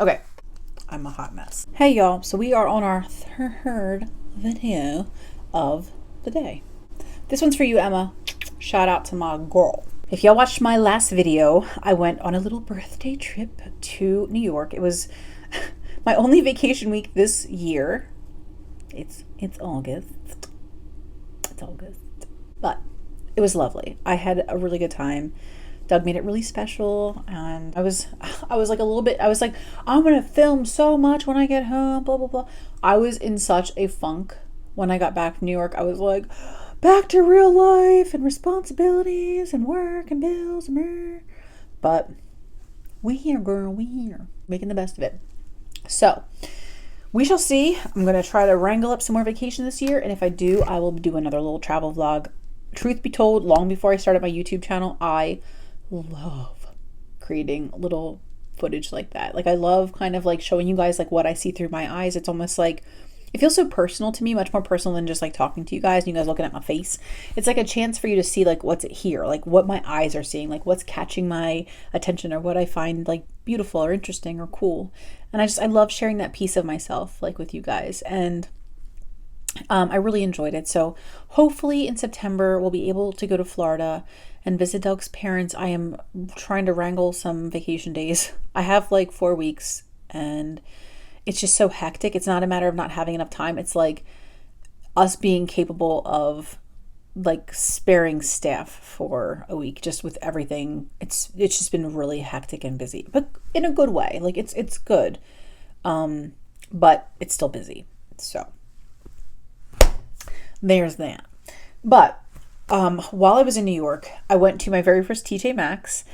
Okay, I'm a hot mess. Hey y'all, so we are on our third video of the day. This one's for you, Emma. Shout out to my girl. If y'all watched my last video, I went on a little birthday trip to New York. It was my only vacation week this year. It's August. It's August. But it was lovely. I had a really good time. Doug made it really special, and I was like a little bit, I was like, I'm gonna film so much when I get home, blah blah blah. I was in such a funk when I got back from New York. I was like, back to real life and responsibilities and work and bills and mer. But we here, girl, we here, making the best of it. So we shall see. I'm gonna try to wrangle up some more vacation this year, and if I do, I will do another little travel vlog. Truth be told, long before I started my YouTube channel, I love creating little footage like that. Like, I love kind of like showing you guys like what I see through my eyes. It's almost like, it feels so personal to me, much more personal than just like talking to you guys and you guys looking at my face. It's like a chance for you to see like what's here, like what my eyes are seeing, like what's catching my attention, or what I find like beautiful or interesting or cool. And I love sharing that piece of myself like with you guys. And I really enjoyed it. So hopefully in September we'll be able to go to Florida and visit Doug's parents. I am trying to wrangle some vacation days. I have like 4 weeks and it's just so hectic. It's not a matter of not having enough time. It's like us being capable of like sparing staff for a week, just with everything. It's just been really hectic and busy, but in a good way. Like it's good. But it's still busy. So there's that. But while I was in New York, I went to my very first TJ Maxx.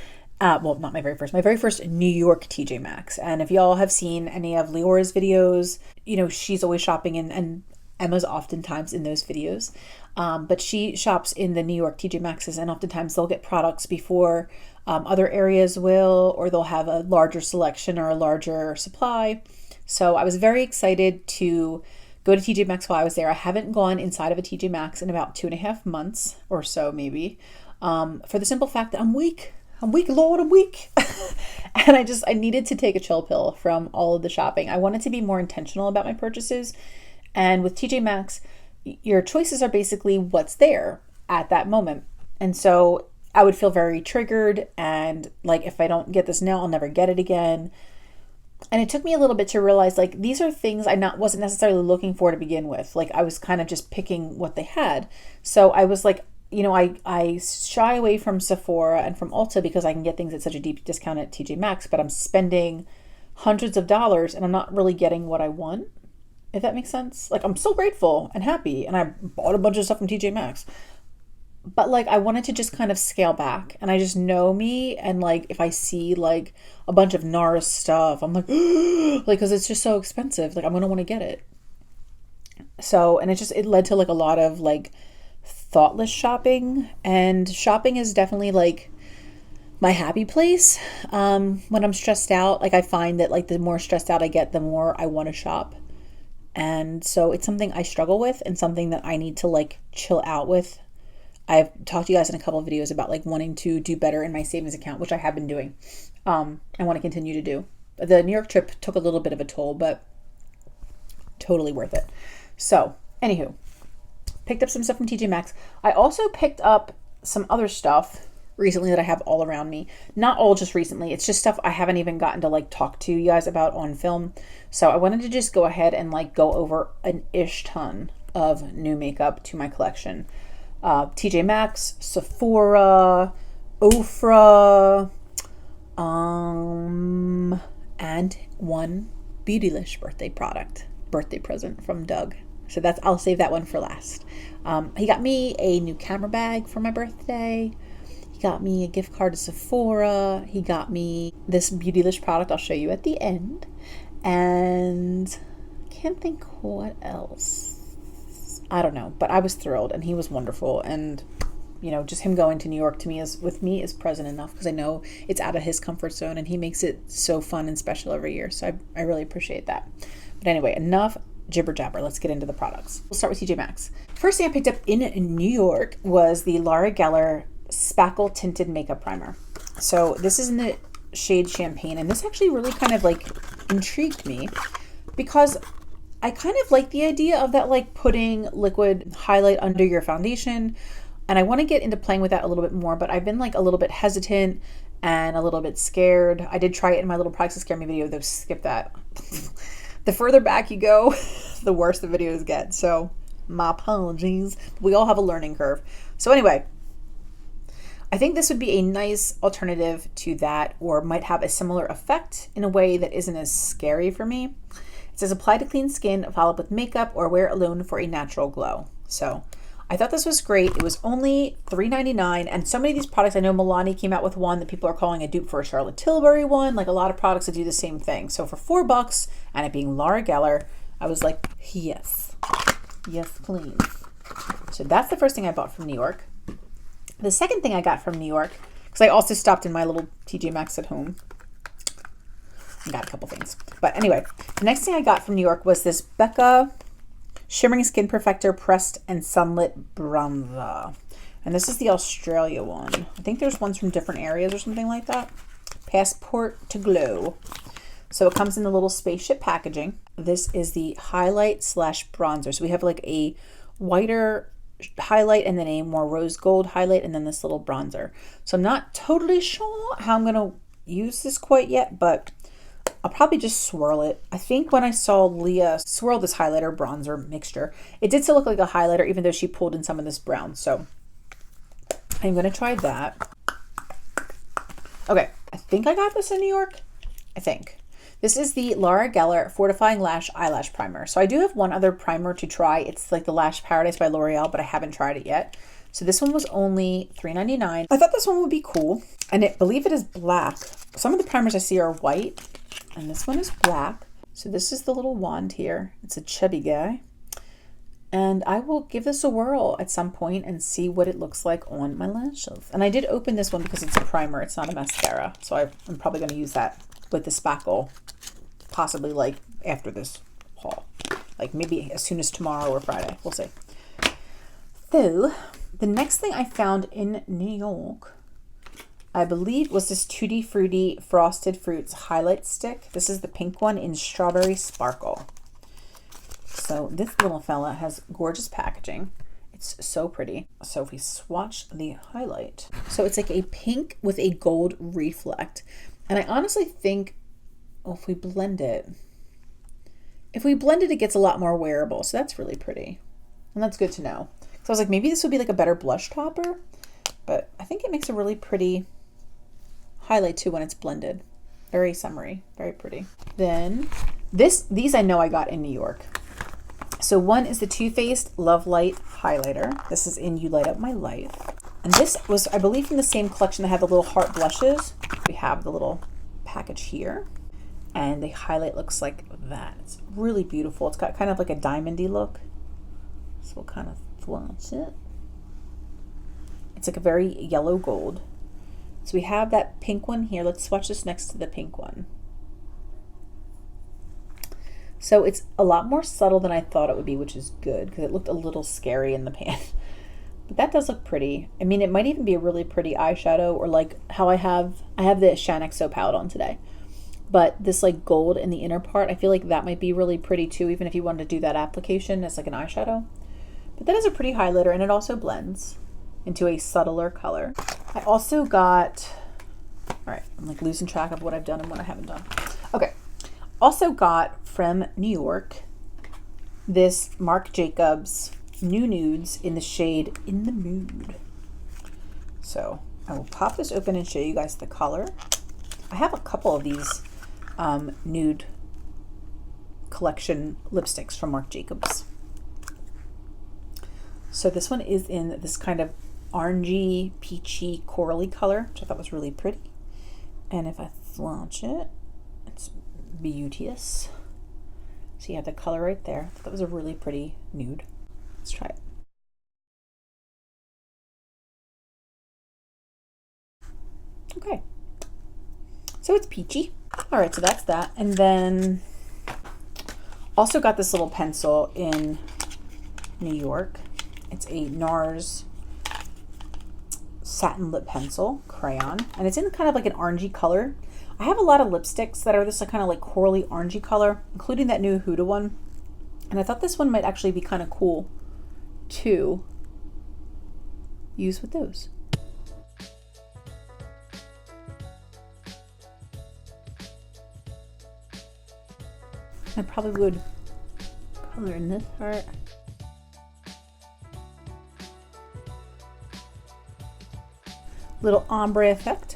Well, not my very first New York TJ Maxx. And if y'all have seen any of Leora's videos, you know, she's always shopping, and Emma's oftentimes in those videos. But she shops in the New York TJ Maxxes, and oftentimes they'll get products before other areas will, or they'll have a larger selection or a larger supply. So I was very excited to go to TJ Maxx while I was there. I haven't gone inside of a TJ Maxx in about 2.5 months or so, maybe, for the simple fact that I'm weak. Lord, I'm weak. And I needed to take a chill pill from all of the shopping. I wanted to be more intentional about my purchases. And with TJ Maxx, your choices are basically what's there at that moment. And so I would feel very triggered, and like, if I don't get this now, I'll never get it again. And it took me a little bit to realize, like, these are things I wasn't necessarily looking for to begin with. Like, I was kind of just picking what they had. So I was like, you know, I shy away from Sephora and from Ulta because I can get things at such a deep discount at TJ Maxx, but I'm spending hundreds of dollars and I'm not really getting what I want, if that makes sense. Like, I'm so grateful and happy, and I bought a bunch of stuff from TJ Maxx. But like, I wanted to just kind of scale back, and I just know me, and like, if I see like a bunch of NARS stuff, I'm like, like, because it's just so expensive, like I'm gonna want to get it. So, and it led to like a lot of like thoughtless shopping, and shopping is definitely like my happy place. When I'm stressed out, like I find that like the more stressed out I get, the more I want to shop. And so it's something I struggle with, and something that I need to like chill out with. I've talked to you guys in a couple of videos about like wanting to do better in my savings account, which I have been doing. I want to continue to do. The New York trip took a little bit of a toll, but totally worth it. So, anywho, picked up some stuff from TJ Maxx. I also picked up some other stuff recently that I have all around me. Not all just recently. It's just stuff I haven't even gotten to like talk to you guys about on film. So I wanted to just go ahead and like go over an ish ton of new makeup to my collection. TJ Maxx, Sephora, OFRA, and one BEAUTYLISH birthday present from Doug. So I'll save that one for last. He got me a new camera bag for my birthday. He got me a gift card to Sephora. He got me this BEAUTYLISH product I'll show you at the end. And I can't think what else. I don't know, but I was thrilled, and he was wonderful. And, you know, just him going to New York to me is present enough, because I know it's out of his comfort zone, and he makes it so fun and special every year. So I really appreciate that. But anyway, enough jibber jabber. Let's get into the products. We'll start with TJ Maxx. First thing I picked up in New York was the Laura Geller Spackle Tinted Makeup Primer. So this is in the shade Champagne, and this actually really kind of like intrigued me because I kind of like the idea of that, like putting liquid highlight under your foundation. And I want to get into playing with that a little bit more, but I've been like a little bit hesitant and a little bit scared. I did try it in my little products that scare me video, though skip that. The further back you go, the worse the videos get. So my apologies. We all have a learning curve. So anyway, I think this would be a nice alternative to that, or might have a similar effect in a way that isn't as scary for me. It says apply to clean skin, follow up with makeup, or wear alone for a natural glow. So I thought this was great. It was only $3.99, and so many of these products, I know Milani came out with one that people are calling a dupe for a Charlotte Tilbury one, like a lot of products that do the same thing. So for $4 and it being Laura Geller, I was like, yes, yes, please. So that's the first thing I bought from New York. The second thing I got from New York, because I also stopped in my little TJ Maxx at home. I got a couple things. But anyway, the next thing I got from New York was this Becca Shimmering Skin Perfector Pressed and Sunlit Bronzer. And this is the Australia one. I think there's ones from different areas or something like that. Passport to Glow. So it comes in the little spaceship packaging. This is the highlight slash bronzer. So we have like a whiter highlight and then a more rose gold highlight and then this little bronzer. So I'm not totally sure how I'm going to use this quite yet, but I'll probably just swirl it. I think when I saw Leah swirl this highlighter bronzer mixture, it did still look like a highlighter even though she pulled in some of this brown. So I'm going to try that. Okay, I think I got this in New York. I think. This is the Laura Geller Fortifying Lash Eyelash Primer. So I do have one other primer to try. It's like the Lash Paradise by L'Oreal, but I haven't tried it yet. So this one was only $3.99. I thought this one would be cool. And I believe it is black. Some of the primers I see are white. And this one is black. So this is the little wand here. It's a chubby guy. And I will give this a whirl at some point and see what it looks like on my lashes. And I did open this one because it's a primer. It's not a mascara. So I'm probably going to use that with the spackle, possibly like after this haul. Like maybe as soon as tomorrow or Friday. We'll see. So the next thing I found in New York, I believe, was this Tutti Frutti Frosted Fruits highlight stick. This is the pink one in Strawberry Sparkle. So this little fella has gorgeous packaging. It's so pretty. So if we swatch the highlight, so it's like a pink with a gold reflect. And I honestly think, oh, if we blend it, it gets a lot more wearable. So that's really pretty. And that's good to know. So I was like, maybe this would be like a better blush topper, but I think it makes a really pretty highlight too when it's blended. Very summery, very pretty. Then these I know I got in New York. So one is the Too Faced Love Light Highlighter. This is in You Light Up My Life. And this was, I believe, from the same collection that had the little heart blushes. We have the little package here. And the highlight looks like that. It's really beautiful. It's got kind of like a diamondy look. So we'll kind of swatch it. It's like a very yellow gold. So we have that pink one here. Let's swatch this next to the pink one. So it's a lot more subtle than I thought it would be, which is good because it looked a little scary in the pan. But that does look pretty. I mean, it might even be a really pretty eyeshadow, or like how I have the SHANXO palette on today. But this like gold in the inner part, I feel like that might be really pretty too, even if you wanted to do that application as like an eyeshadow. But that is a pretty highlighter, and it also blends into a subtler color. I also got, all right, I'm like losing track of what I've done and what I haven't done. Okay. Also got from New York this Marc Jacobs New Nudes in the shade In the Mood. So I will pop this open and show you guys the color. I have a couple of these nude collection lipsticks from Marc Jacobs. So this one is in this kind of orangey, peachy, corally color, which I thought was really pretty. And if I swatch it, it's beauteous. So you have the color right there. That was a really pretty nude. Let's try it. Okay. So it's peachy. All right, so that's that. And then also got this little pencil in New York. It's a NARS satin lip pencil crayon, and it's in kind of like an orangey color. I have a lot of lipsticks that are this like, kind of like corally orangey color, including that new Huda one. And I thought this one might actually be kind of cool to use with those. I probably would color in this part. Little ombre effect.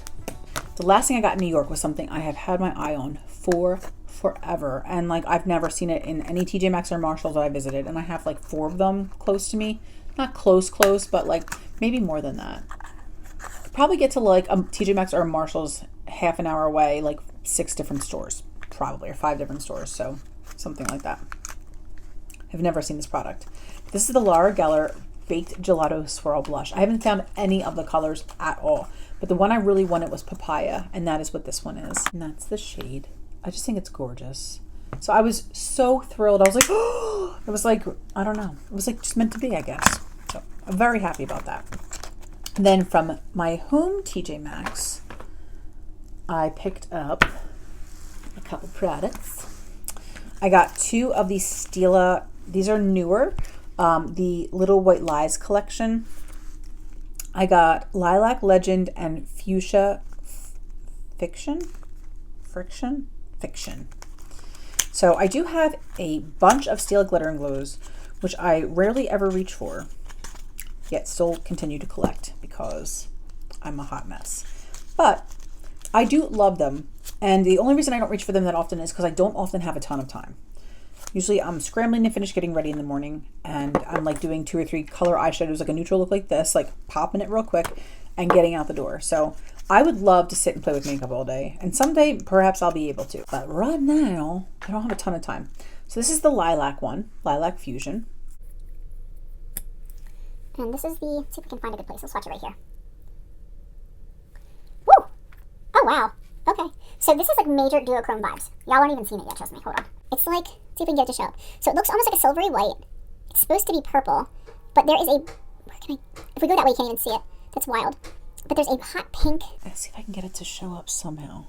The last thing I got in New York was something I have had my eye on for forever. And like I've never seen it in any TJ Maxx or Marshalls that I visited. And I have like 4 of them close to me. Not close, but like maybe more than that. Probably get to like a TJ Maxx or a Marshalls half an hour away, like 6 different stores, probably, or 5 different stores. So something like that. I've never seen this product. This is the Laura Geller Baked Gelato Swirl Blush. I haven't found any of the colors at all, but the one I really wanted was Papaya, and that is what this one is. And that's the shade. I just think it's gorgeous. So I was so thrilled. I was like, oh, it was like, I don't know. It was like just meant to be, I guess. So I'm very happy about that. And then from my home TJ Maxx, I picked up a couple products. I got 2 of these Stila. These are newer. The Little White Lies collection. I got Lilac Legend and Fuchsia Fiction. So I do have a bunch of Stila Glitter and Glows, which I rarely ever reach for, yet still continue to collect because I'm a hot mess. But I do love them. And the only reason I don't reach for them that often is because I don't often have a ton of time. Usually I'm scrambling to finish getting ready in the morning, and I'm like doing 2 or 3 color eyeshadows, like a neutral look like this, like popping it real quick and getting out the door. So I would love to sit and play with makeup all day, and someday perhaps I'll be able to. But right now, I don't have a ton of time. So this is the Lilac one, Lilac Fusion. And this is the, let's see if we can find a good place. Let's watch it right here. Woo! Oh, wow. Okay. So this is like major duochrome vibes. Y'all aren't even seen it yet, trust me. Hold on. It's like, see if we can get it to show up. So it looks almost like a silvery white. It's supposed to be purple, but there is a, where can I, if we go that way, you can't even see it. That's wild. But there's a hot pink. Let's see if I can get it to show up somehow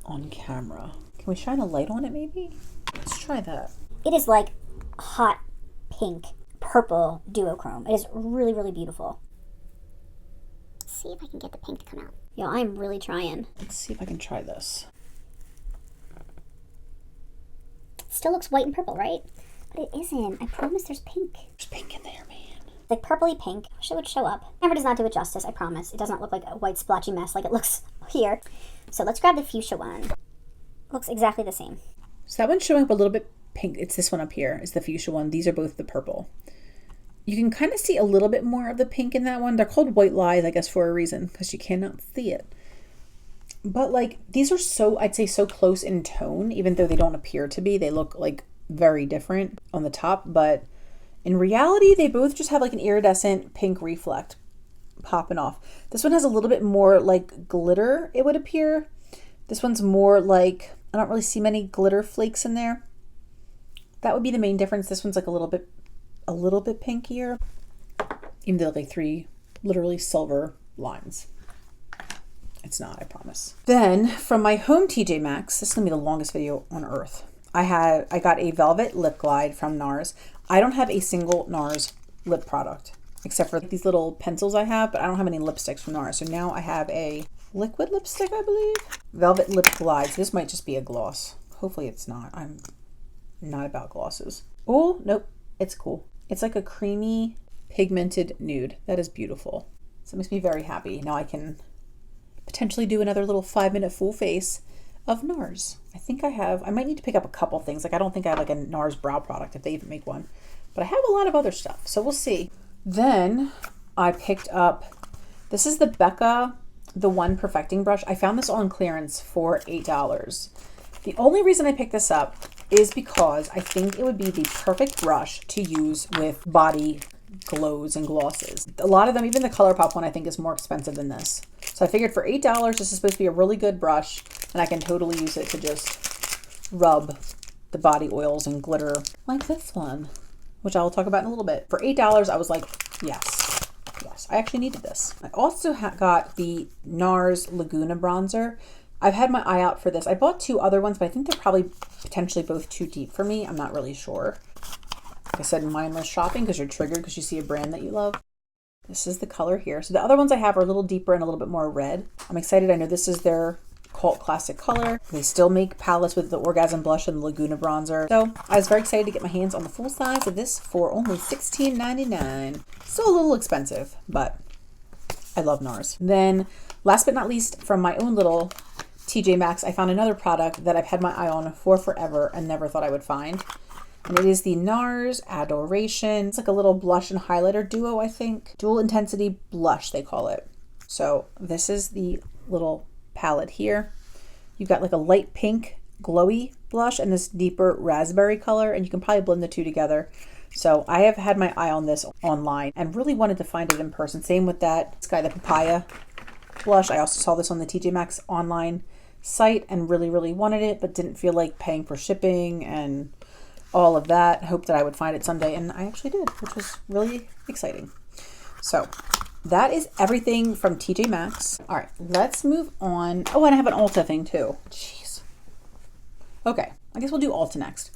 on camera. Can we shine a light on it maybe? Let's try that. It is like hot pink, purple duochrome. It is really, really beautiful. Let's see if I can get the pink to come out. Yo, I'm really trying. Let's see if I can try this. Still looks white and purple, right? But it isn't. I promise there's pink. There's pink in there, man. Like purpley pink. I wish it would show up. Camera does not do it justice, I promise. It does not look like a white splotchy mess like it looks here. So let's grab the fuchsia one. Looks exactly the same. So that one's showing up a little bit pink. It's this one up here. It's the fuchsia one. These are both the purple. You can kind of see a little bit more of the pink in that one. They're called White Lies, I guess, for a reason, because you cannot see it. But like, these are so, I'd say so close in tone, even though they don't appear to be. They look like very different on the top, but in reality, they both just have like an iridescent pink reflect popping off. This one has a little bit more like glitter, it would appear. This one's more like, I don't really see many glitter flakes in there. That would be the main difference. This one's like a little bit pinkier, even though like 3 literally silver lines. It's not, I promise. Then from my home TJ Maxx, this is gonna be the longest video on earth. I got a Velvet Lip Glide from NARS. I don't have a single NARS lip product, except for these little pencils I have, but I don't have any lipsticks from NARS. So now I have a liquid lipstick, I believe. Velvet Lip Glide. So this might just be a gloss. Hopefully it's not. I'm not about glosses. Oh, nope, it's cool. It's like a creamy pigmented nude. That is beautiful. So it makes me very happy. Now I can potentially do another little 5-minute full face of NARS. I might need to pick up a couple things. Like I don't think I have like a NARS brow product if they even make one, but I have a lot of other stuff. So we'll see. Then I picked up, this is the Becca, the One Perfecting Brush. I found this on clearance for $8. The only reason I picked this up is because I think it would be the perfect brush to use with body glows and glosses. A lot of them, even the ColourPop one, I think is more expensive than this. So I figured for $8, this is supposed to be a really good brush, and I can totally use it to just rub the body oils and glitter like this one, which I will talk about in a little bit. For $8, I was like, yes, I actually needed this. I also got the NARS Laguna bronzer. I've had my eye out for this. I bought 2 other ones, but I think they're probably potentially both too deep for me. I'm not really sure. Like I said, mindless shopping because you're triggered because you see a brand that you love. This is the color here. So the other ones I have are a little deeper and a little bit more red. I'm excited. I know this is their cult classic color. They still make palettes with the Orgasm Blush and the Laguna Bronzer. So I was very excited to get my hands on the full size of this for only $16.99. Still a little expensive, but I love NARS. Then last but not least, from my own little TJ Maxx, I found another product that I've had my eye on for forever and never thought I would find. And it is the NARS Adoration. It's like a little blush and highlighter duo, I think. Dual intensity blush, they call it. So this is the little palette here. You've got like a light pink glowy blush and this deeper raspberry color, and you can probably blend the two together. So I have had my eye on this online and really wanted to find it in person. Same with that Sky the Papaya blush. I also saw this on the TJ Maxx online site and really, really wanted it, but didn't feel like paying for shipping and all of that. Hoped that I would find it someday, and I actually did, which was really exciting. So that is everything from TJ Maxx. All right, let's move on. Oh, and I have an Ulta thing too. Jeez. Okay, I guess we'll do Ulta next.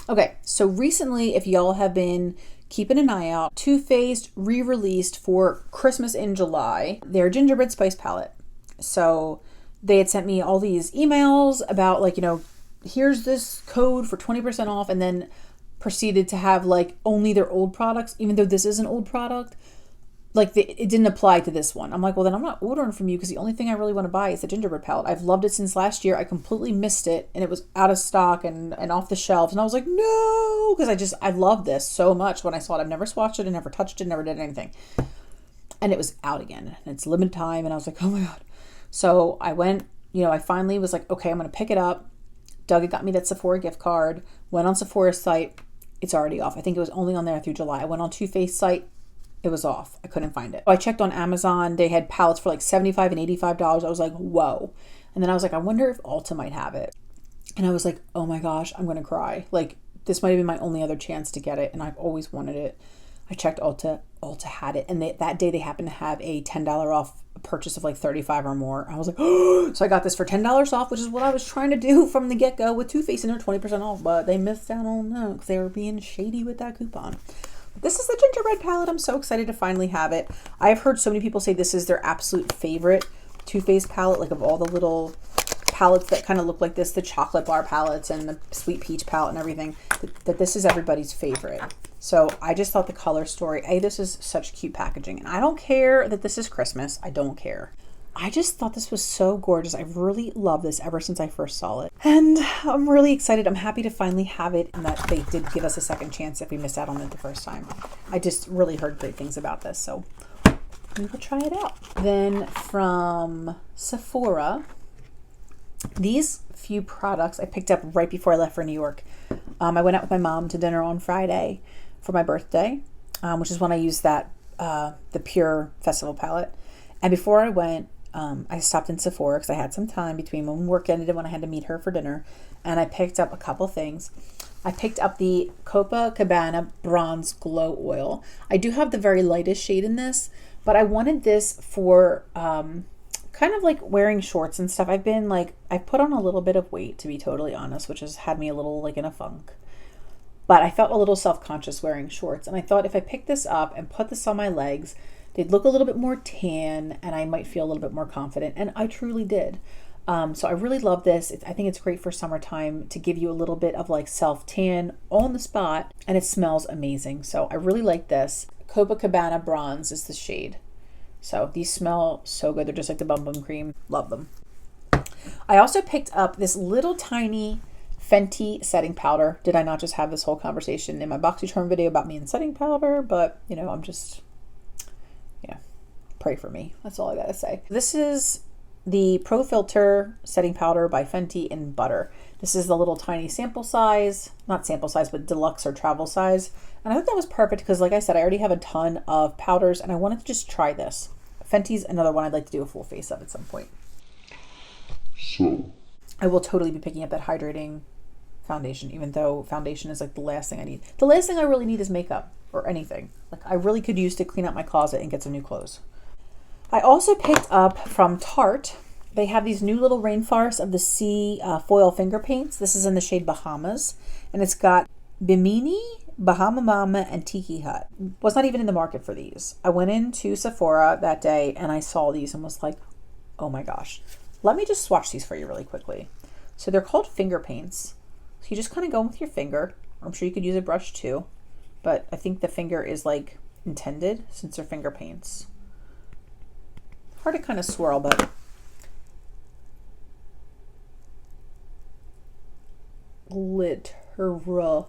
Okay, so recently, if y'all have been keeping an eye out, Too Faced re-released for Christmas in July their gingerbread spice palette. So they had sent me all these emails about, like, you know, here's this code for 20% off, and then proceeded to have like only their old products, even though this is an old product. Like it didn't apply to this one. I'm like, well, then I'm not ordering from you because the only thing I really want to buy is the gingerbread palette. I've loved it since last year. I completely missed it, and it was out of stock and off the shelves. And I was like, no, because I love this so much when I saw it. I've never swatched it and never touched it, never did anything. And it was out again, and it's limited time. And I was like, oh my God. So I went, you know, I finally was like, okay, I'm going to pick it up. Doug had got me that Sephora gift card, went on Sephora's site. It's already off. I think it was only on there through July. I went on Too Faced site. It was off. I couldn't find it. I checked on Amazon. They had palettes for like $75 and $85. I was like, whoa. And then I was like, I wonder if Ulta might have it. And I was like, oh my gosh, I'm going to cry. Like, this might have been my only other chance to get it, and I've always wanted it. I checked Ulta. Ulta had it. And that day they happened to have a $10 off purchase of like 35 or more. I was like, oh, so I got this for $10 off, which is what I was trying to do from the get-go with Too Faced and their 20% off, but they missed out on that because they were being shady with that coupon. But this is the gingerbread palette. I'm so excited to finally have it. I've heard so many people say this is their absolute favorite Too Faced palette, like of all the little palettes that kind of look like this, the chocolate bar palettes and the sweet peach palette and everything, that this is everybody's favorite. So I just thought the color story, this is such cute packaging. And I don't care that this is Christmas. I don't care. I just thought this was so gorgeous. I've really loved this ever since I first saw it. And I'm really excited. I'm happy to finally have it, and that they did give us a second chance if we missed out on it the first time. I just really heard great things about this, so we will try it out. Then from Sephora, these few products I picked up right before I left for New York. I went out with my mom to dinner on Friday for my birthday, which is when I used that the Pure Festival palette. And before I went, I stopped in Sephora because I had some time between when work ended and when I had to meet her for dinner, and I picked up a couple things. I picked up the Copacabana Bronze Glow Oil. I do have the very lightest shade in this, but I wanted this for kind of like wearing shorts and stuff. I've put on a little bit of weight, to be totally honest, which has had me a little like in a funk. But I felt a little self-conscious wearing shorts, and I thought if I picked this up and put this on my legs, they'd look a little bit more tan, and I might feel a little bit more confident, and I truly did. So I really love this. I think it's great for summertime to give you a little bit of like self-tan on the spot, and it smells amazing. So I really like this. Copacabana Bronze is the shade. So these smell so good. They're just like the Bum Bum Cream. Love them. I also picked up this little tiny Fenty setting powder. Did I not just have this whole conversation in my BoxyCharm video about me and setting powder? But, you know, I'm just, pray for me. That's all I gotta say. This is the Pro Filter setting powder by Fenty in Butter. This is the little tiny sample size, not sample size, but deluxe or travel size. And I thought that was perfect because, like I said, I already have a ton of powders and I wanted to just try this. Fenty's another one I'd like to do a full face of at some point. So I will totally be picking up that hydrating foundation, even though foundation is like the last thing I need. The last thing I really need is makeup or anything. Like I really could use to clean out my clothes and get some new clothes. I also picked up from Tarte They have these new little rainforests of the sea foil finger paints. This is in the shade Bahamas, and it's got Bimini, Bahama Mama, and Tiki Hut. Was not even in the market for these. I went into Sephora that day and I saw these and was like, oh my gosh. Let me just swatch these for you really quickly. So they're called finger paints. So you just kind of go in with your finger. I'm sure you could use a brush too, but I think the finger is like intended since they're finger paints. Hard to kind of swirl, but literally,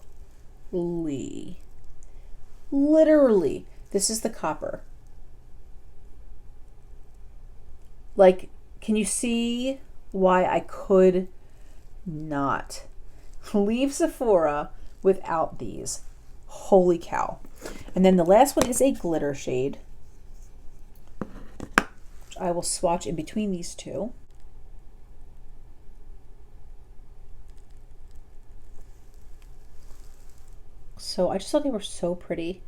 this is the copper. Like, can you see why I could not leave Sephora without these? Holy cow. And then the last one is a glitter shade, which I will swatch in between these two. So I just thought they were so pretty,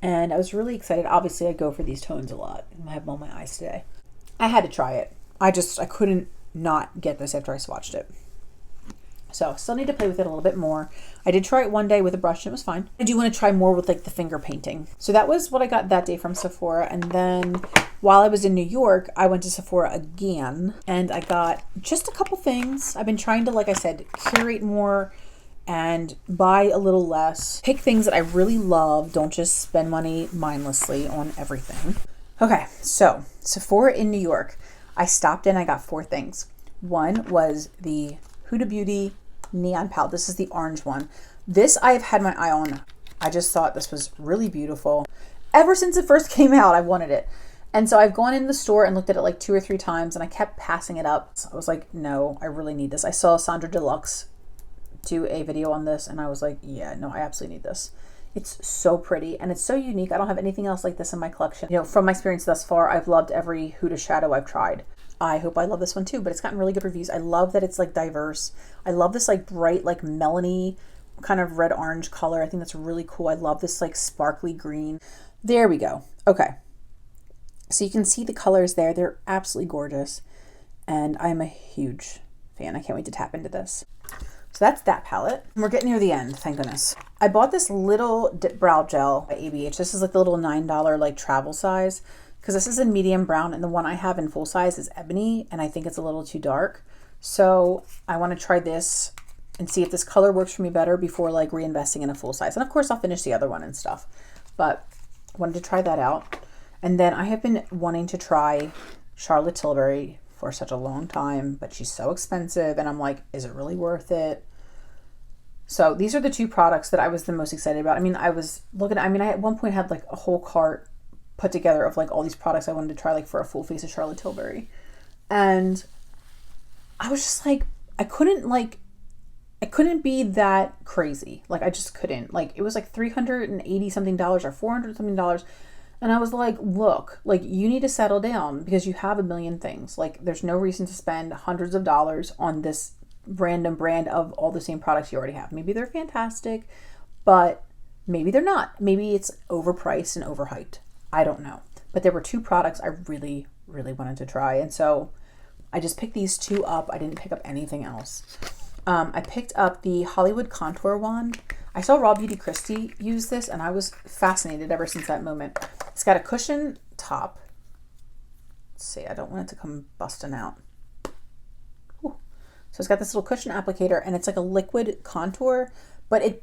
and I was really excited. Obviously, I go for these tones a lot. I have them on my eyes today. I had to try it. I couldn't not get this after I swatched it. So still need to play with it a little bit more. I did try it one day with a brush and it was fine. I do want to try more with like the finger painting. So that was what I got that day from Sephora. And then while I was in New York, I went to Sephora again and I got just a couple things. I've been trying to, like I said, curate more and buy a little less. Pick things that I really love. Don't just spend money mindlessly on everything. Okay, so Sephora in New York. I stopped in, I got 4 things. One was the Huda Beauty Neon Palette. This is the orange one. This I have had my eye on. I just thought this was really beautiful. Ever since it first came out, I wanted it. And so I've gone in the store and looked at it like 2 or 3 times and I kept passing it up. So I was like, no, I really need this. I saw Sandra Deluxe do a video on this and I was like, yeah, no, I absolutely need this. It's so pretty and it's so unique. I don't have anything else like this in my collection. You know, from my experience thus far, I've loved every Huda shadow I've tried. I hope I love this one too, but it's gotten really good reviews. I love that it's like diverse. I love this like bright, like melony kind of red orange color. I think that's really cool. I love this like sparkly green. There we go. Okay. So you can see the colors there. They're absolutely gorgeous. And I'm a huge fan. I can't wait to tap into this. So that's that palette. We're getting near the end, thank goodness. I bought this little brow gel by ABH. This is like the little $9 like travel size, because this is in medium brown and the one I have in full size is ebony and I think it's a little too dark. So I want to try this and see if this color works for me better before like reinvesting in a full size. And of course I'll finish the other one and stuff, but I wanted to try that out. And then I have been wanting to try Charlotte Tilbury for such a long time, but she's so expensive and I'm like, is it really worth it? So these are the 2 products that I was the most excited about. I mean, I was looking at, I at one point had like a whole cart put together of like all these products I wanted to try like for a full face of Charlotte Tilbury. And I was just like, I couldn't be that crazy. Like I just couldn't. Like it was like $380 something or $400 something. And I was like, look, like you need to settle down because you have a million things. Like there's no reason to spend hundreds of dollars on this random brand of all the same products you already have. Maybe they're fantastic, but maybe they're not. Maybe it's overpriced and overhyped. I don't know. But there were 2 products I really, really wanted to try. And so I just picked these 2 up. I didn't pick up anything else. I picked up the Hollywood Contour Wand. I saw Raw Beauty Christie use this and I was fascinated ever since that moment. It's got a cushion top. Let's see, I don't want it to come busting out. Ooh. So it's got this little cushion applicator and it's like a liquid contour, but it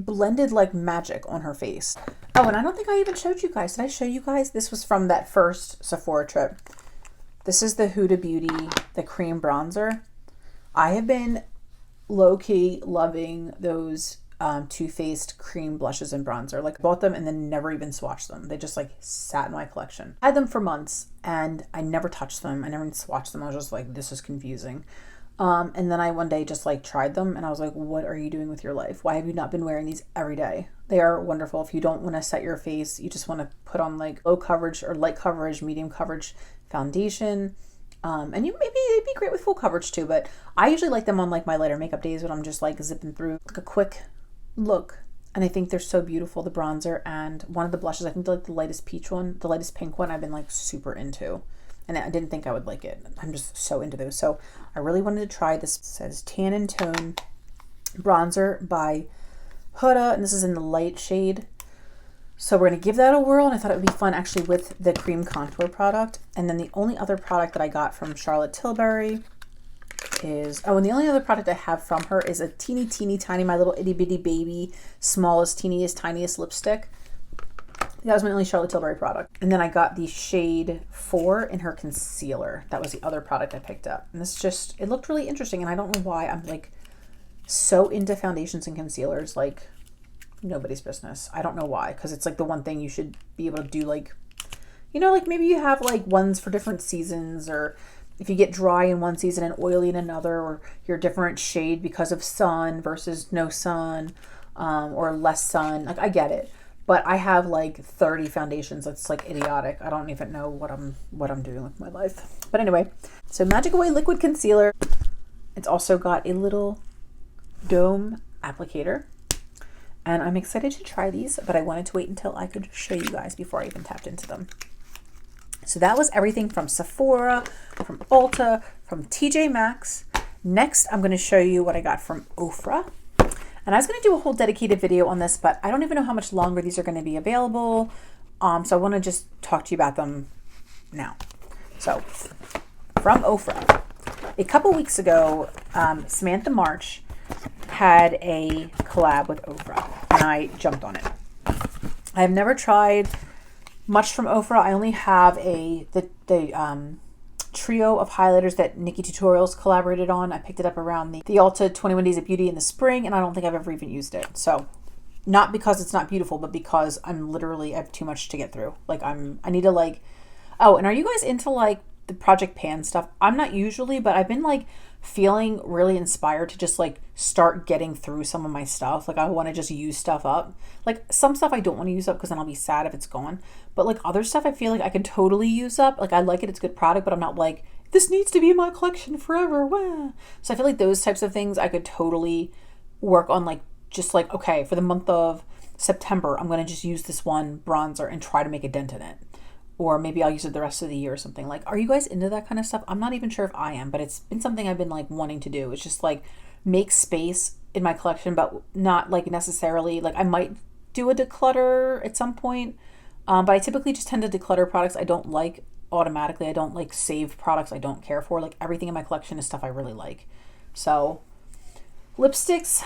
blended like magic on her face. Oh, and I don't think I even showed you guys. Did I show you guys? This was from that first Sephora trip. This is the Huda Beauty, the cream bronzer. I have been low-key loving those Too Faced cream blushes and bronzer. Like bought them and then never even swatched them. They just like sat in my collection. I had them for months and I never touched them. I never even swatched them. I was just like, this is confusing. And then I one day just like tried them and I was like, what are you doing with your life? Why have you not been wearing these every day? They are wonderful. If you don't want to set your face, you just want to put on like low coverage or light coverage, medium coverage foundation. And you maybe they'd be great with full coverage too, but I usually like them on like my lighter makeup days when I'm just like zipping through like a quick look. And I think they're so beautiful, the bronzer and one of the blushes, I think like the lightest peach one, the lightest pink one I've been like super into. and I didn't think I would like it. I'm just so into those. So I really wanted to try this. It says Tan and Tone bronzer by Huda, and this is in the light shade. So we're going to give that a whirl, and I thought it would be fun actually with the cream contour product. And then the only other product that I got from Charlotte Tilbury is, oh, and the only other product I have from her is a teeny tiny, my little itty bitty baby, smallest, teeniest, tiniest lipstick. That was my only Charlotte Tilbury product. And then I got the shade 4 in her concealer. That was the other product I picked up. And this just, it looked really interesting, and I don't know why I'm like so into foundations and concealers, like nobody's business. I don't know why, because it's like the one thing you should be able to do, like, you know, like maybe you have like ones for different seasons, or if you get dry in one season and oily in another, or you're a different shade because of sun versus no sun, or less sun. Like, I get it, but I have like 30 foundations. That's like idiotic. I don't even know what I'm doing with my life. But anyway, so Magic Away Liquid Concealer. It's also got a little dome applicator. And I'm excited to try these, but I wanted to wait until I could show you guys before I even tapped into them. So that was everything from Sephora, from Ulta, from TJ Maxx. Next, I'm going to show you what I got from OFRA. And I was going to do a whole dedicated video on this, but I don't even know how much longer these are going to be available. So I want to just talk to you about them now. So from OFRA, a couple weeks ago, Samantha March had a collab with OFRA, and I jumped on it. I've never tried much from OFRA. I only have the trio of highlighters that Nikki Tutorials collaborated on. I picked it up around the Ulta 21 Days of Beauty in the spring, and I don't think I've ever even used it. So not because it's not beautiful, but because I have too much to get through. Like I need to like, oh, and are you guys into like the Project Pan stuff? I'm not usually, but I've been like feeling really inspired to just like start getting through some of my stuff. Like I want to just use stuff up. Like some stuff I don't want to use up because then I'll be sad if it's gone. But like other stuff I feel like I can totally use up. Like I like it, it's a good product, but I'm not like, this needs to be in my collection forever. Wah. So I feel like those types of things I could totally work on, like just like, okay, for the month of September, I'm going to just use this one bronzer and try to make a dent in it. Or maybe I'll use it the rest of the year or something. Like, are you guys into that kind of stuff? I'm not even sure if I am, but it's been something I've been like wanting to do. It's just like make space in my collection, but not like necessarily, like I might do a declutter at some point. But I typically just tend to declutter products I don't like automatically. I don't like save products I don't care for. Like everything in my collection is stuff I really like. So lipsticks,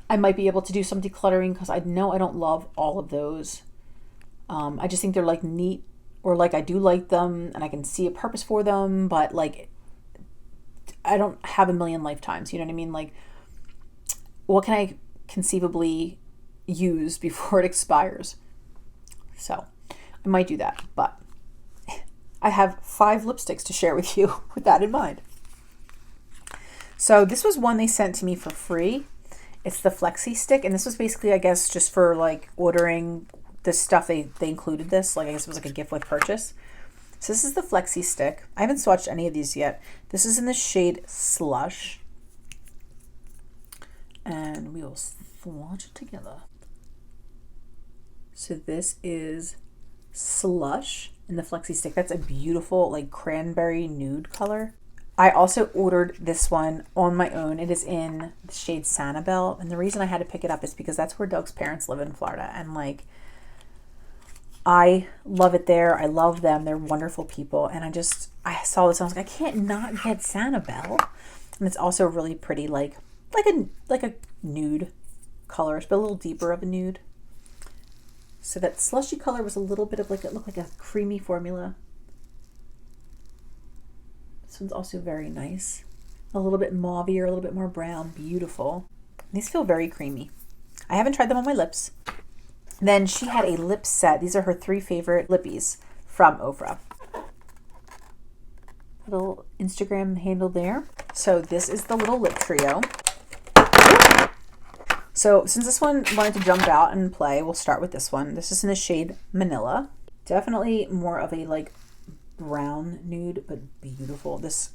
I might be able to do some decluttering because I know I don't love all of those. I just think they're like neat, or like I do like them and I can see a purpose for them, but like I don't have a million lifetimes, you know what I mean? Like what can I conceivably use before it expires? So I might do that, but I have 5 lipsticks to share with you with that in mind. So this was one they sent to me for free. It's the Flexi Stick, and this was basically, I guess, just for like ordering this stuff. They included this, like I guess it was like a gift with purchase. So this is the Flexi Stick. I haven't swatched any of these yet. This is in the shade Slush, and we will swatch it together. So this is Slush in the Flexi Stick. That's a beautiful like cranberry nude color. I also ordered this one on my own. It is in the shade Sanibel, and the reason I had to pick it up is because that's where Doug's parents live in Florida, and like I love it there. I love them. They're wonderful people. And I saw this and I was like, I can't not get Sanibel. And it's also really pretty, like a nude color, but a little deeper of a nude. So that slushy color was a little bit of like, it looked like a creamy formula. This one's also very nice. A little bit mauvier, a little bit more brown. Beautiful. These feel very creamy. I haven't tried them on my lips. Then she had a lip set. These are her 3 favorite lippies from OFRA. Little Instagram handle there. So this is the little lip trio. So since this one wanted to jump out and play, we'll start with this one. This is in the shade Manila. Definitely more of a like brown nude, but beautiful. This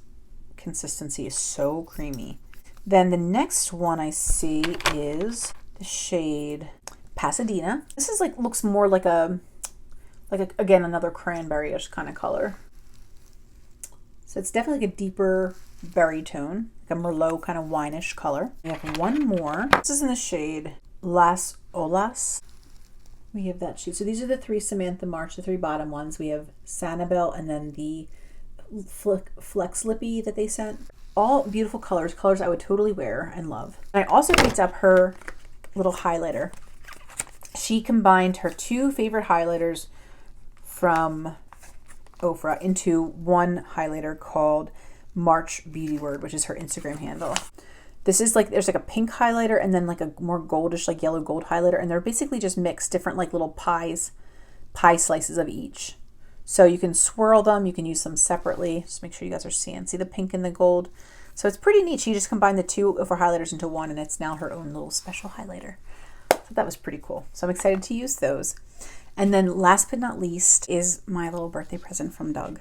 consistency is so creamy. Then the next one I see is the shade Pasadena. This is like, looks more like a again, another cranberry-ish kind of color. So it's definitely like a deeper berry tone, like a Merlot kind of wineish color. We have one more. This is in the shade Las Olas. We have that shade. So these are the 3 Samantha March, the 3 bottom ones. We have Sanibel and then the Flex Lippy that they sent. All beautiful colors, colors I would totally wear and love. And I also picked up her little highlighter. She combined her 2 favorite highlighters from OFRA into one highlighter called March Beauty Word, which is her Instagram handle. This is like, there's like a pink highlighter and then like a more goldish, like yellow gold highlighter. And they're basically just mixed different like little pie slices of each. So you can swirl them, you can use them separately. Just make sure you guys are seeing. See the pink and the gold? So it's pretty neat. She just combined the 2 OFRA highlighters into one, and it's now her own little special highlighter. So that was pretty cool. So I'm excited to use those. And then last but not least is my little birthday present from Doug.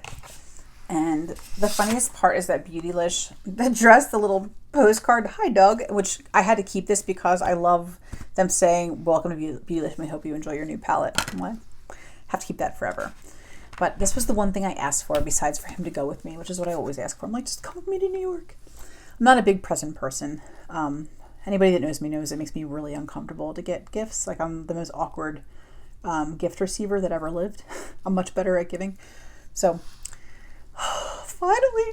And the funniest part is that Beautylish addressed the little postcard, "Hi Doug," which I had to keep this because I love them saying, "Welcome to Beautylish. We hope you enjoy your new palette." I'm like, have to keep that forever. But this was the one thing I asked for besides for him to go with me, which is what I always ask for. I'm like, just come with me to New York. I'm not a big present person. Anybody that knows me knows it makes me really uncomfortable to get gifts. Like, I'm the most awkward gift receiver that ever lived. I'm much better at giving. So finally,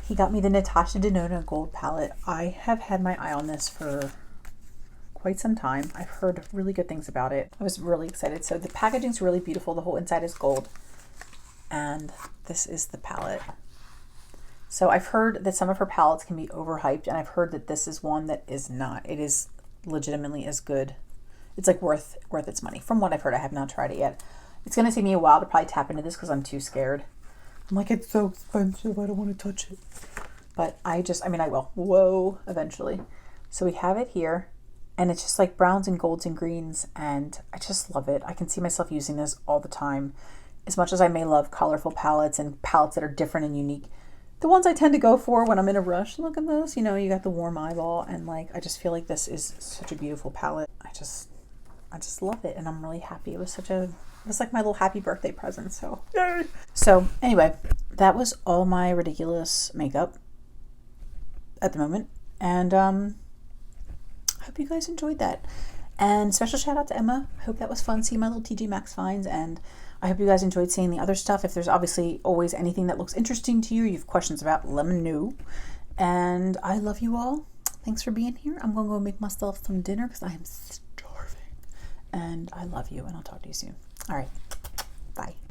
he got me the Natasha Denona gold palette. I have had my eye on this for quite some time. I've heard really good things about it. I was really excited. So the packaging's really beautiful. The whole inside is gold. And this is the palette. So I've heard that some of her palettes can be overhyped, and I've heard that this is one that is not. It is legitimately as good. It's like worth its money. From what I've heard, I have not tried it yet. It's going to take me a while to probably tap into this because I'm too scared. I'm like, it's so expensive. I don't want to touch it. But I will. Whoa, eventually. So we have it here. And it's just like browns and golds and greens, and I just love it. I can see myself using this all the time. As much as I may love colorful palettes and palettes that are different and unique, the ones I tend to go for when I'm in a rush, look at this, you know, you got the warm eyeball, and like, I just feel like this is such a beautiful palette. I just love it, and I'm really happy. It was like my little happy birthday present, so yay! So anyway, that was all my ridiculous makeup at the moment, and I hope you guys enjoyed that. And special shout out to Emma. I hope that was fun seeing my little TJ Maxx finds, and I hope you guys enjoyed seeing the other stuff. If there's obviously always anything that looks interesting to you, you have questions about, let me know. And I love you all. Thanks for being here. I'm going to go make myself some dinner because I am starving. And I love you, and I'll talk to you soon. All right. Bye.